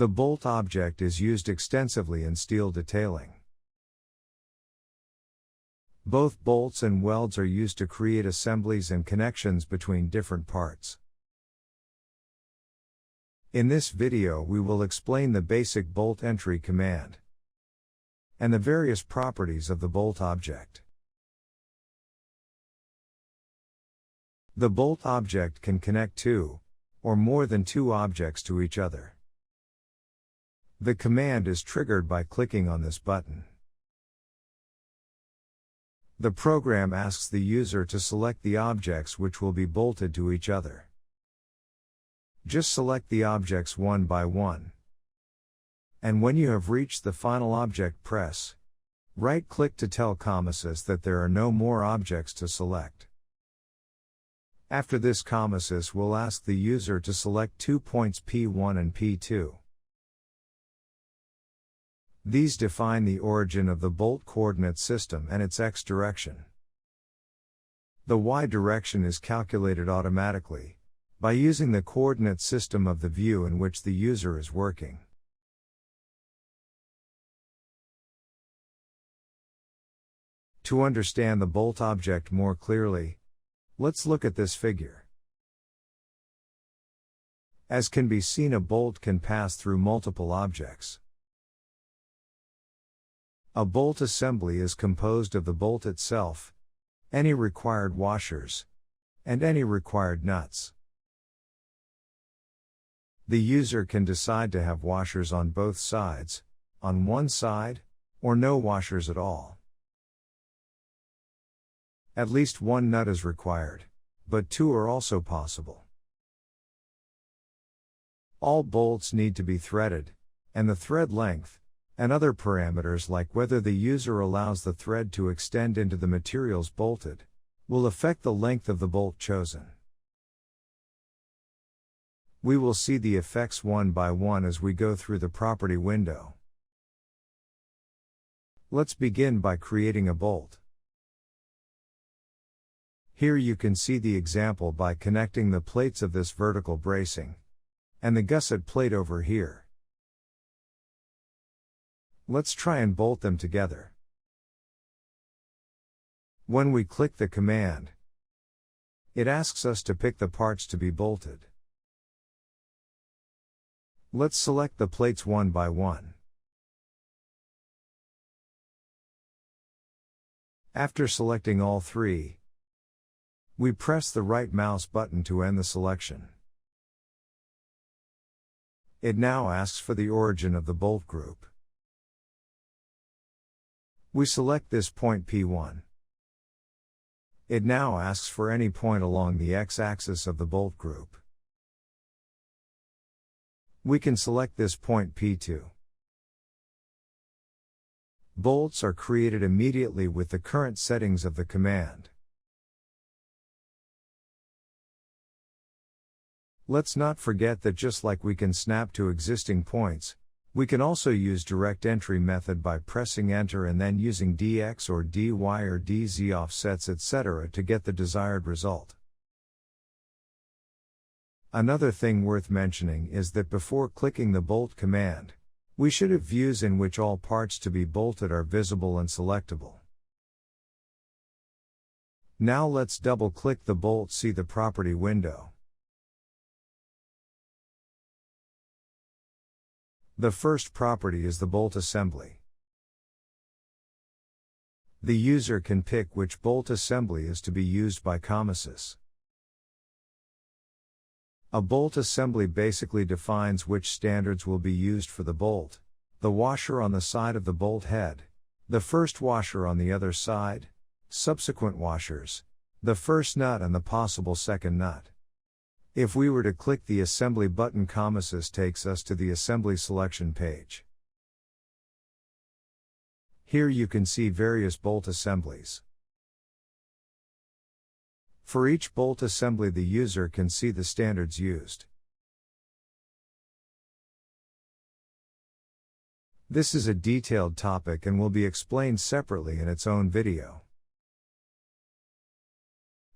The bolt object is used extensively in steel detailing. Both bolts and welds are used to create assemblies and connections between different parts. In this video we will explain the basic bolt entry command and the various properties of the bolt object. The bolt object can connect two, or more than two objects to each other. The command is triggered by clicking on this button. The program asks the user to select the objects which will be bolted to each other. Just select the objects one by one. And when you have reached the final object, press right-click to tell COMOSYS that there are no more objects to select. After this, COMOSYS will ask the user to select 2 points P1 and P2. These define the origin of the bolt coordinate system and its X direction. The Y direction is calculated automatically by using the coordinate system of the view in which the user is working. To understand the bolt object more clearly, let's look at this figure. As can be seen, a bolt can pass through multiple objects. A bolt assembly is composed of the bolt itself, any required washers, and any required nuts. The user can decide to have washers on both sides, on one side, or no washers at all. At least one nut is required, but two are also possible. All bolts need to be threaded, and the thread length, and other parameters like whether the user allows the thread to extend into the materials bolted, will affect the length of the bolt chosen. We will see the effects one by one as we go through the property window. Let's begin by creating a bolt. Here you can see the example by connecting the plates of this vertical bracing, and the gusset plate over here. Let's try and bolt them together. When we click the command, it asks us to pick the parts to be bolted. Let's select the plates one by one. After selecting all three, we press the right mouse button to end the selection. It now asks for the origin of the bolt group. We select this point P1. It now asks for any point along the x-axis of the bolt group. We can select this point P2. Bolts are created immediately with the current settings of the command. Let's not forget that just like we can snap to existing points, we can also use direct entry method by pressing enter and then using dx or dy or dz offsets etc. to get the desired result. Another thing worth mentioning is that before clicking the bolt command, we should have views in which all parts to be bolted are visible and selectable. Now let's double click the bolt, see the property window. The first property is the bolt assembly. The user can pick which bolt assembly is to be used by COMOSYS. A bolt assembly basically defines which standards will be used for the bolt, the washer on the side of the bolt head, the first washer on the other side, subsequent washers, the first nut and the possible second nut. If we were to click the assembly button, COMOSYS takes us to the assembly selection page. Here you can see various bolt assemblies. For each bolt assembly, the user can see the standards used. This is a detailed topic and will be explained separately in its own video.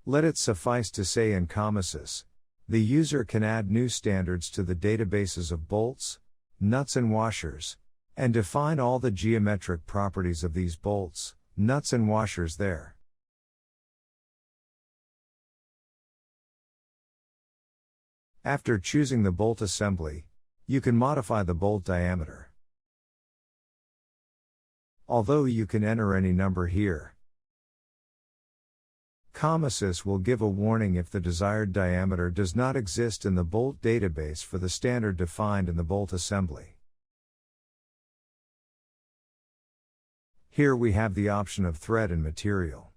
Let it suffice to say, in COMOSYS, the user can add new standards to the databases of bolts, nuts and washers, and define all the geometric properties of these bolts, nuts and washers there. After choosing the bolt assembly, you can modify the bolt diameter. Although you can enter any number here, COMOSYS will give a warning if the desired diameter does not exist in the bolt database for the standard defined in the bolt assembly. Here we have the option of thread and material.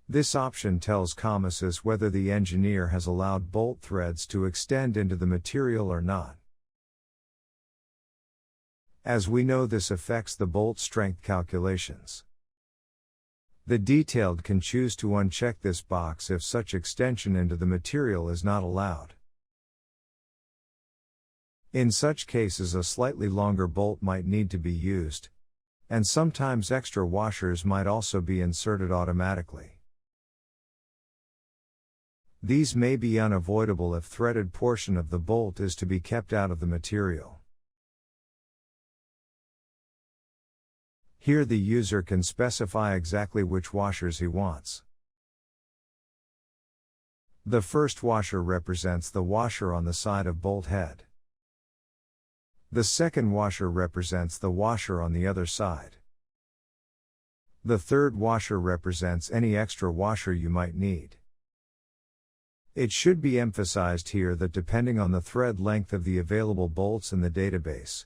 This option tells COMOSYS whether the engineer has allowed bolt threads to extend into the material or not. As we know, this affects the bolt strength calculations. The detailed can choose to uncheck this box if such extension into the material is not allowed. In such cases, a slightly longer bolt might need to be used, and sometimes extra washers might also be inserted automatically. These may be unavoidable if threaded portion of the bolt is to be kept out of the material. Here the user can specify exactly which washers he wants. The first washer represents the washer on the side of bolt head. The second washer represents the washer on the other side. The third washer represents any extra washer you might need. It should be emphasized here that depending on the thread length of the available bolts in the database,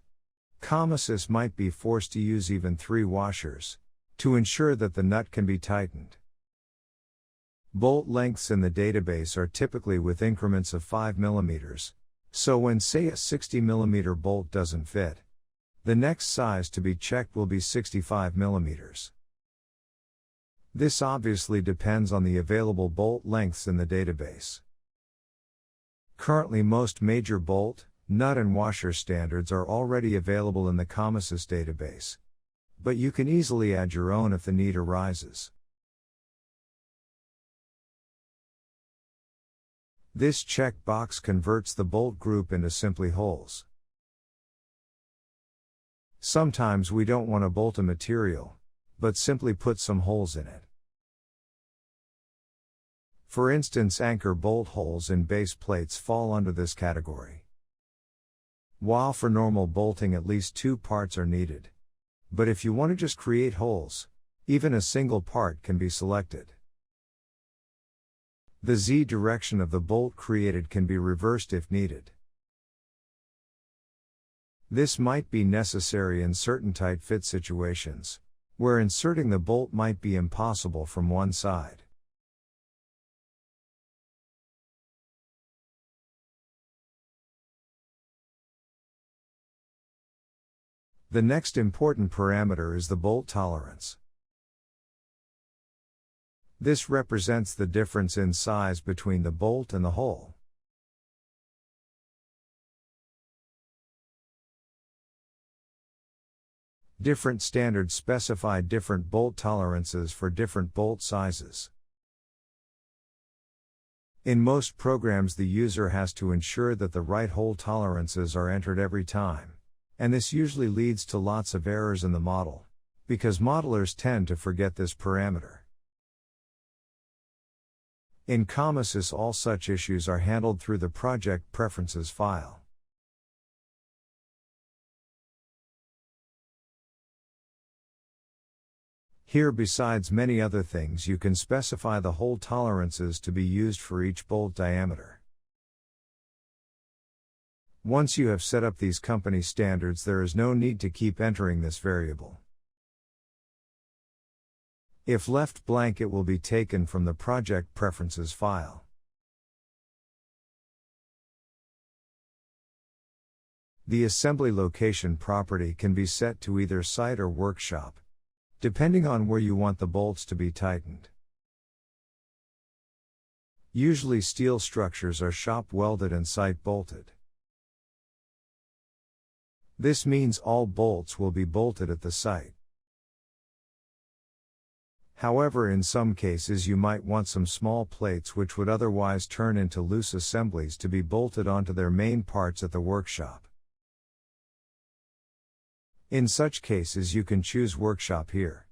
COMOSYS might be forced to use even 3 washers, to ensure that the nut can be tightened. Bolt lengths in the database are typically with increments of 5 mm, so when say a 60 mm bolt doesn't fit, the next size to be checked will be 65 mm. This obviously depends on the available bolt lengths in the database. Currently, most major bolt, nut and washer standards are already available in the COMOSYS database, but you can easily add your own if the need arises. This checkbox converts the bolt group into simply holes. Sometimes we don't want to bolt a material, but simply put some holes in it. For instance, anchor bolt holes in base plates fall under this category. While for normal bolting at least 2 parts are needed. But if you want to just create holes, even a single part can be selected. The Z direction of the bolt created can be reversed if needed. This might be necessary in certain tight fit situations, where inserting the bolt might be impossible from one side. The next important parameter is the bolt tolerance. This represents the difference in size between the bolt and the hole. Different standards specify different bolt tolerances for different bolt sizes. In most programs, the user has to ensure that the right hole tolerances are entered every time, and this usually leads to lots of errors in the model, because modelers tend to forget this parameter. In COMOSYS, all such issues are handled through the Project Preferences file. Here, besides many other things, you can specify the hole tolerances to be used for each bolt diameter. Once you have set up these company standards, there is no need to keep entering this variable. If left blank, it will be taken from the Project Preferences file. The assembly location property can be set to either site or workshop, depending on where you want the bolts to be tightened. Usually steel structures are shop welded and site bolted. This means all bolts will be bolted at the site. However, in some cases you might want some small plates which would otherwise turn into loose assemblies to be bolted onto their main parts at the workshop. In such cases you can choose workshop here.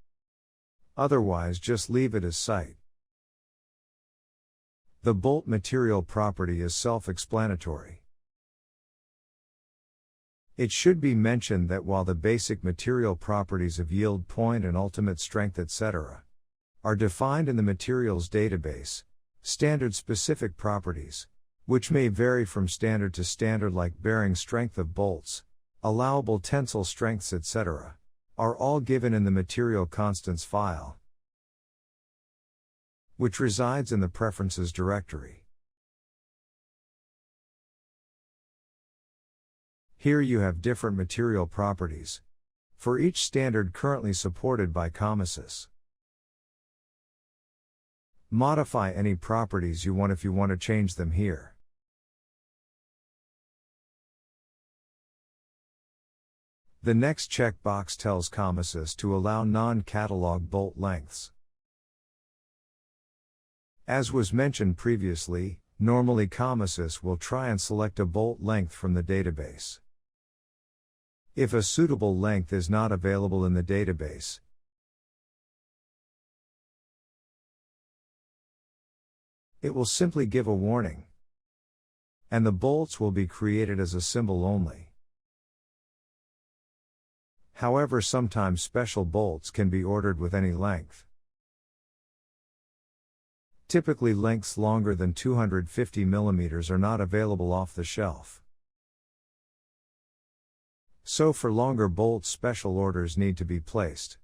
Otherwise just leave it as site. The bolt material property is self-explanatory. It should be mentioned that while the basic material properties of yield point and ultimate strength etc. are defined in the materials database, standard-specific properties, which may vary from standard to standard like bearing strength of bolts, allowable tensile strengths etc., are all given in the material constants file, which resides in the Preferences directory. Here you have different material properties for each standard currently supported by COMOSYS. Modify any properties you want if you want to change them here. The next checkbox tells COMOSYS to allow non-catalog bolt lengths. As was mentioned previously, normally COMOSYS will try and select a bolt length from the database. If a suitable length is not available in the database, it will simply give a warning, and the bolts will be created as a symbol only. However, sometimes special bolts can be ordered with any length. Typically lengths longer than 250 mm are not available off the shelf. So for longer bolts special orders need to be placed.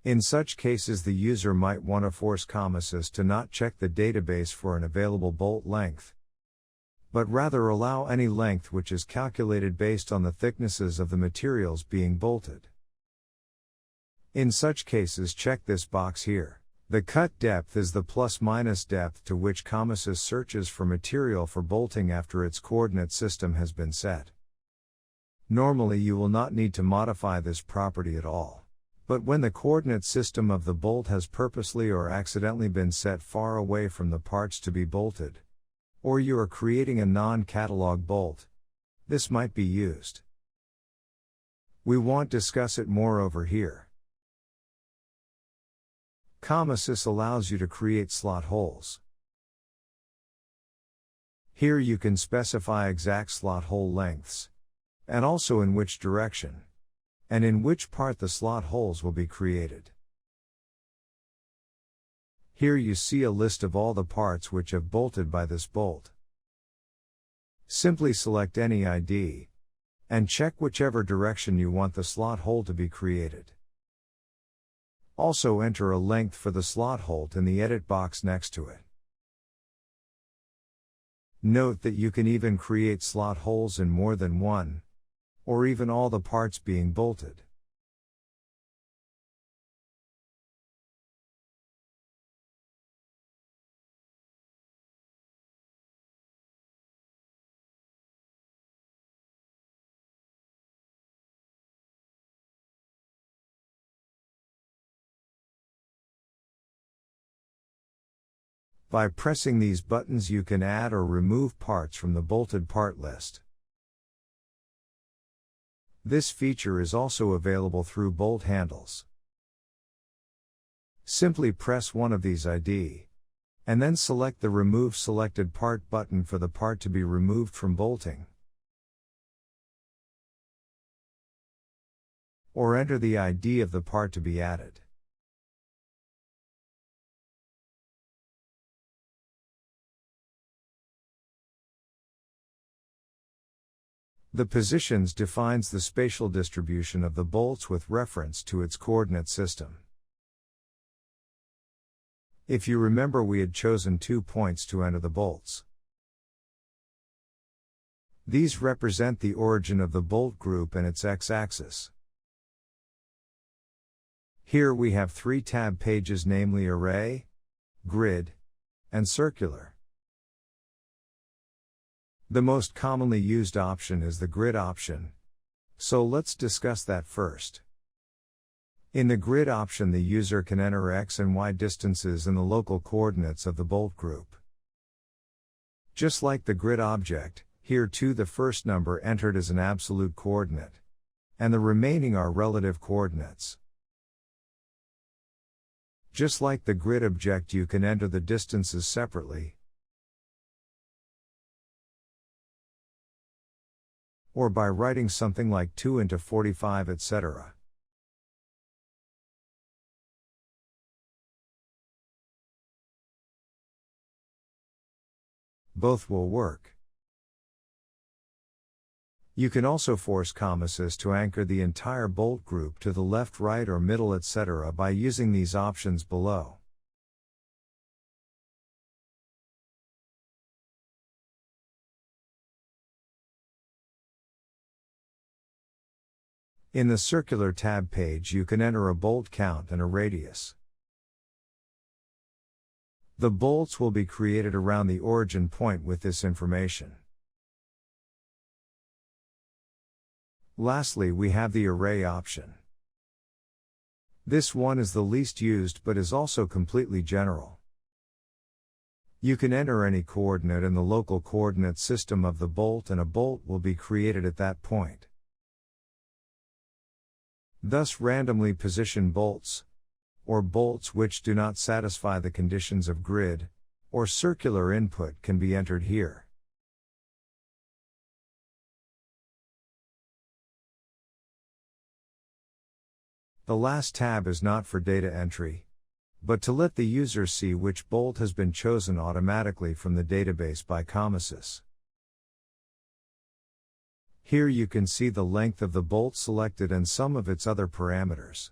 In such cases the user might want to force COMOSYS to not check the database for an available bolt length, but rather allow any length which is calculated based on the thicknesses of the materials being bolted. In such cases check this box here. The cut depth is the plus-minus depth to which COMOSYS searches for material for bolting after its coordinate system has been set. Normally you will not need to modify this property at all. But when the coordinate system of the bolt has purposely or accidentally been set far away from the parts to be bolted, or you are creating a non-catalog bolt, this might be used. We won't discuss it more over here. COMOSYS allows you to create slot holes. Here you can specify exact slot hole lengths, and also in which direction, and in which part the slot holes will be created. Here you see a list of all the parts which have bolted by this bolt. Simply select any ID, and check whichever direction you want the slot hole to be created. Also enter a length for the slot hole in the edit box next to it. Note that you can even create slot holes in more than one, or even all the parts being bolted. By pressing these buttons you can add or remove parts from the bolted part list. This feature is also available through bolt handles. Simply press one of these ID, and then select the Remove Selected Part button for the part to be removed from bolting. Or enter the ID of the part to be added. The positions defines the spatial distribution of the bolts with reference to its coordinate system. If you remember, we had chosen 2 points to enter the bolts. These represent the origin of the bolt group and its x-axis. Here we have 3 tab pages, namely Array, Grid, and Circular. The most commonly used option is the grid option, so let's discuss that first. In the grid option, the user can enter X and Y distances in the local coordinates of the bolt group. Just like the grid object, here too the first number entered is an absolute coordinate, and the remaining are relative coordinates. Just like the grid object, you can enter the distances separately, or by writing something like 2 into 45, etc. Both will work. You can also force COMOSYS to anchor the entire bolt group to the left, right, or middle, etc. by using these options below. In the Circular tab page, you can enter a bolt count and a radius. The bolts will be created around the origin point with this information. Lastly, we have the array option. This one is the least used but is also completely general. You can enter any coordinate in the local coordinate system of the bolt and a bolt will be created at that point. Thus, randomly positioned bolts, or bolts which do not satisfy the conditions of grid or circular input, can be entered here. The last tab is not for data entry, but to let the user see which bolt has been chosen automatically from the database by COMOSYS. Here you can see the length of the bolt selected and some of its other parameters.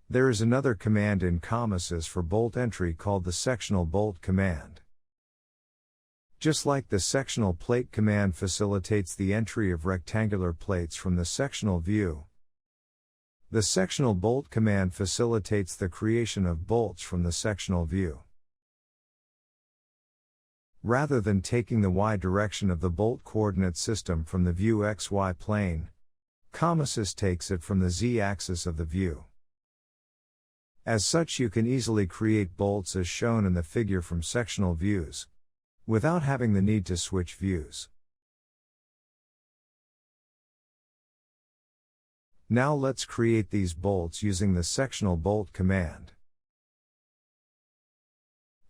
There is another command in COMOSYS for bolt entry called the sectional bolt command. Just like the sectional plate command facilitates the entry of rectangular plates from the sectional view, the sectional bolt command facilitates the creation of bolts from the sectional view. Rather than taking the y direction of the bolt coordinate system from the view xy plane, COMOSYS takes it from the z-axis of the view. As such, you can easily create bolts as shown in the figure from sectional views, without having the need to switch views. Now let's create these bolts using the sectional bolt command.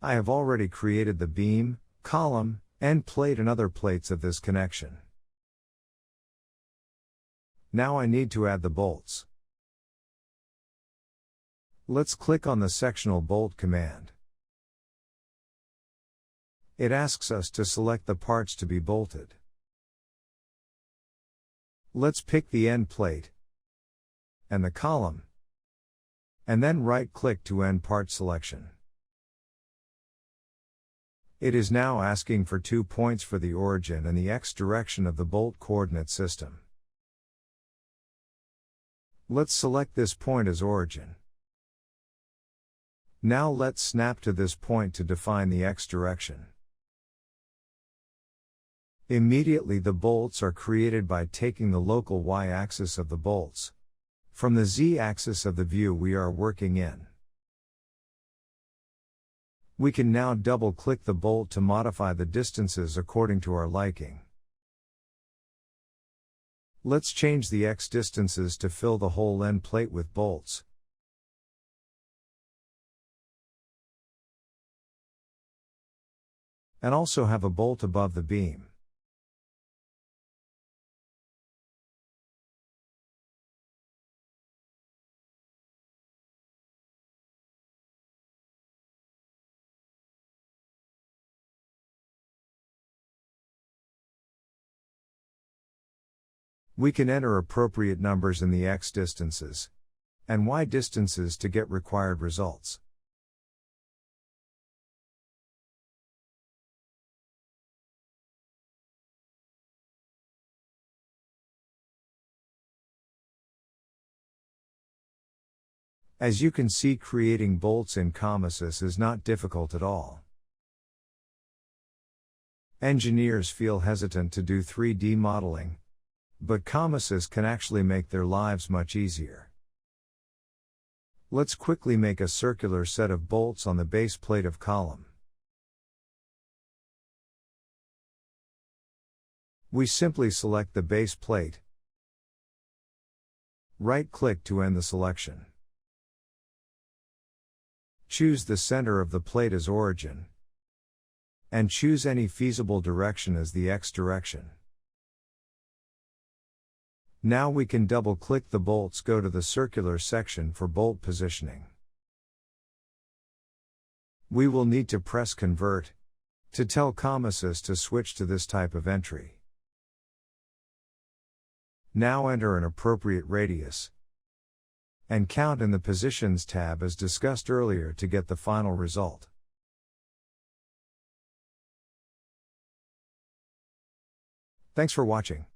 I have already created the beam, column, end plate and other plates of this connection. Now I need to add the bolts. Let's click on the sectional bolt command. It asks us to select the parts to be bolted. Let's pick the end plate and the column, and then right-click to end part selection. It is now asking for 2 points for the origin and the x direction of the bolt coordinate system. Let's select this point as origin. Now let's snap to this point to define the x direction. Immediately the bolts are created by taking the local y-axis of the bolts from the z-axis of the view we are working in. We can now double-click the bolt to modify the distances according to our liking. Let's change the x distances to fill the whole end plate with bolts. And also have a bolt above the beam. We can enter appropriate numbers in the x distances and y distances to get required results. As you can see, creating bolts in COMOSYS is not difficult at all. Engineers feel hesitant to do 3D modeling, But COMOSYS can actually make their lives much easier. Let's quickly make a circular set of bolts on the base plate of column. We simply select the base plate, right-click to end the selection. Choose the center of the plate as origin, and choose any feasible direction as the X direction. Now we can double-click the bolts, go to the circular section for bolt positioning. We will need to press Convert to tell COMOSYS to switch to this type of entry. Now enter an appropriate radius and count in the Positions tab as discussed earlier to get the final result. Thanks for watching.